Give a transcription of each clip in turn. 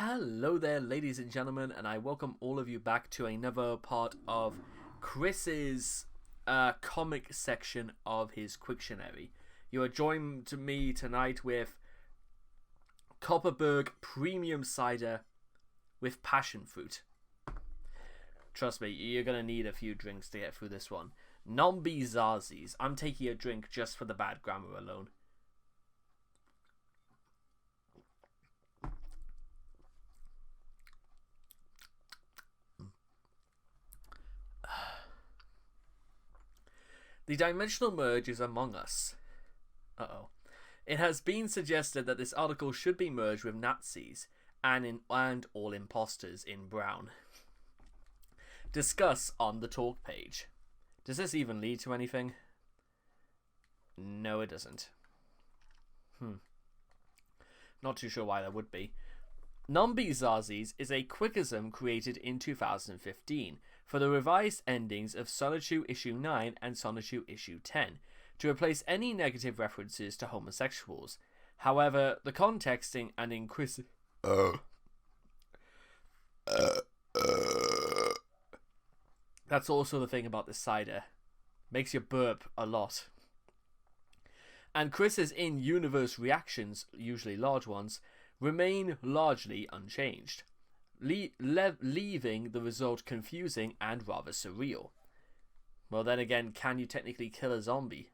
Hello there, ladies and gentlemen, and I welcome all of you back to another part of Chris's comic section of his Cwcisms. You are joined to me tonight with Copperberg Premium Cider with Passion Fruit. Trust me, you're going to need a few drinks to get through this one. Nombie zazis. I'm taking a drink just for the bad grammar alone. The dimensional merge is among us. Uh-oh. It has been suggested that this article should be merged with Nazis and all imposters in brown. Discuss on the talk page. Does this even lead to anything? No, it doesn't. Not too sure why that would be. Nombie zazis is a Cwcism created in 2015 for the revised endings of Sonichu Issue 9 and Sonichu Issue 10 to replace any negative references to homosexuals. However, the contexting and increase. That's also the thing about this cider. Makes you burp a lot. And Chris's in-universe reactions, usually large ones, remain largely unchanged, leaving the result confusing and rather surreal. Well, then again, can you technically kill a zombie?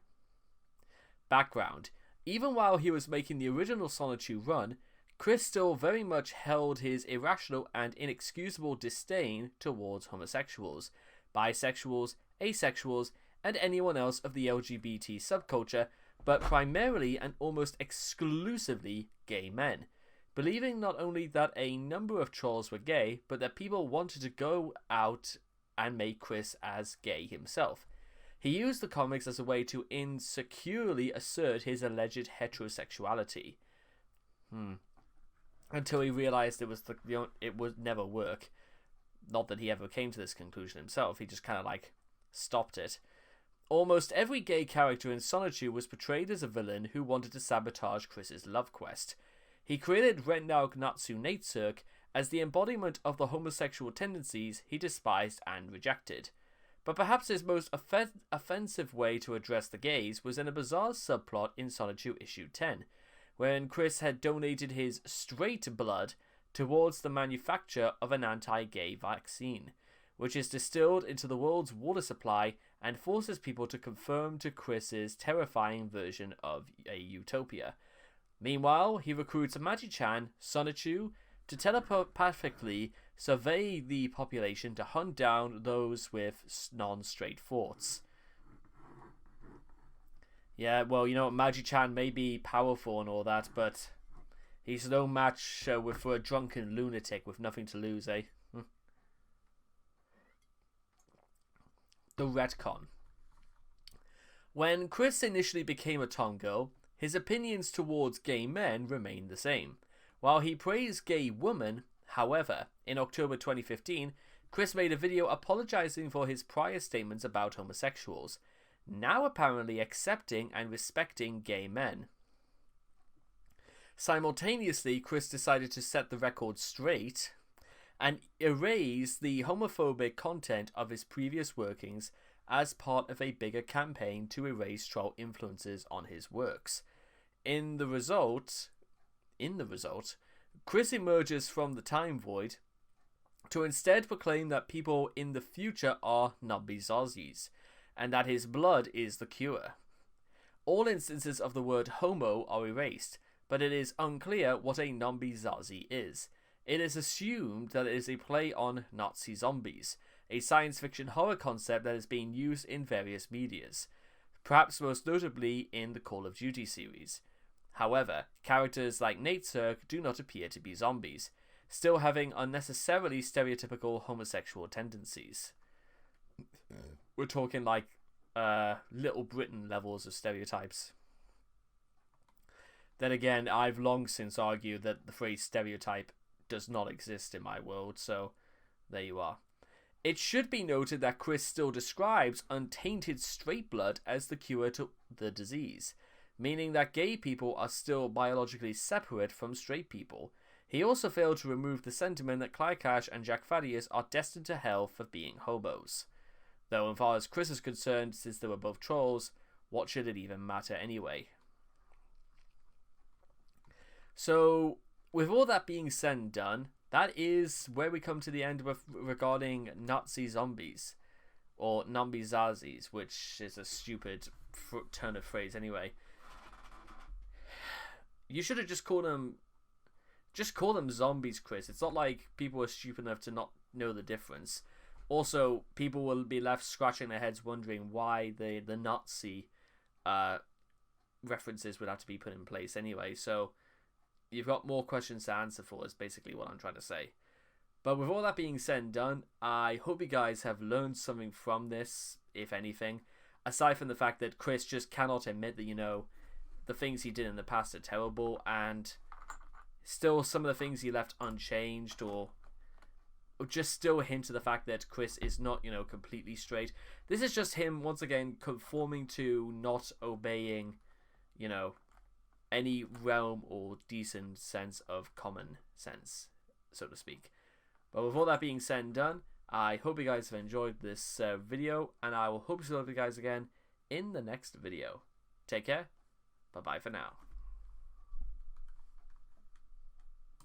Background. Even while he was making the original Sonichu run, Chris still very much held his irrational and inexcusable disdain towards homosexuals, bisexuals, asexuals, and anyone else of the LGBT subculture, but primarily and almost exclusively gay men, believing not only that a number of trolls were gay, but that people wanted to go out and make Chris as gay himself. He used the comics as a way to insecurely assert his alleged heterosexuality. Until he realized it would never work. Not that he ever came to this conclusion himself, he just kind of stopped it. Almost every gay character in Sonichu was portrayed as a villain who wanted to sabotage Chris's love quest. He created Retnaug Natsu Natesurk as the embodiment of the homosexual tendencies he despised and rejected. But perhaps his most offensive way to address the gays was in a bizarre subplot in Sonichu Issue 10, wherein Chris had donated his straight blood towards the manufacture of an anti-gay vaccine, which is distilled into the world's water supply and forces people to conform to Chris's terrifying version of a utopia. Meanwhile, he recruits Magi-chan, Sonichu, to telepathically survey the population to hunt down those with non-straight thoughts. Yeah, well, Magi-chan may be powerful and all that, but he's no match for a drunken lunatic with nothing to lose, eh? The retcon. When Chris initially became a tomgirl, his opinions towards gay men remained the same. While he praised gay women, however, in October 2015, Chris made a video apologizing for his prior statements about homosexuals, now apparently accepting and respecting gay men. Simultaneously, Chris decided to set the record straight and erase the homophobic content of his previous workings as part of a bigger campaign to erase troll influences on his works. In the result, Chris emerges from the time void to instead proclaim that people in the future are Nombie zazis, and that his blood is the cure. All instances of the word homo are erased, but it is unclear what a Nombie zazi is. It is assumed that it is a play on Nazi zombies, a science fiction horror concept that is being used in various medias, perhaps most notably in the Call of Duty series. However, characters like Natesurk do not appear to be zombies, still having unnecessarily stereotypical homosexual tendencies. We're talking Little Britain levels of stereotypes. Then again, I've long since argued that the phrase stereotype does not exist in my world, so there you are. It should be noted that Chris still describes untainted straight blood as the cure to the disease, meaning that gay people are still biologically separate from straight people. He also failed to remove the sentiment that Clycash and Jack Thaddeus are destined to hell for being hobos. Though, as far as Chris is concerned, since they were both trolls, what should it even matter anyway? So, with all that being said and done, that is where we come to the end regarding Nazi zombies. Or Nombie zazis, which is a stupid turn of phrase anyway. You should have just called them... Just call them zombies, Chris. It's not like people are stupid enough to not know the difference. Also, people will be left scratching their heads wondering why the Nazi references would have to be put in place anyway. So, you've got more questions to answer for, is basically what I'm trying to say. But with all that being said and done, I hope you guys have learned something from this, if anything. Aside from the fact that Chris just cannot admit that, you know, the things he did in the past are terrible, and still some of the things he left unchanged, or just still hint to the fact that Chris is not, you know, completely straight. This is just him, once again, conforming to not obeying, you know, any realm or decent sense of common sense, so to speak. But with all that being said and done, I hope you guys have enjoyed this video, and I will hope to see you guys again in the next video. Take care. Bye-bye for now.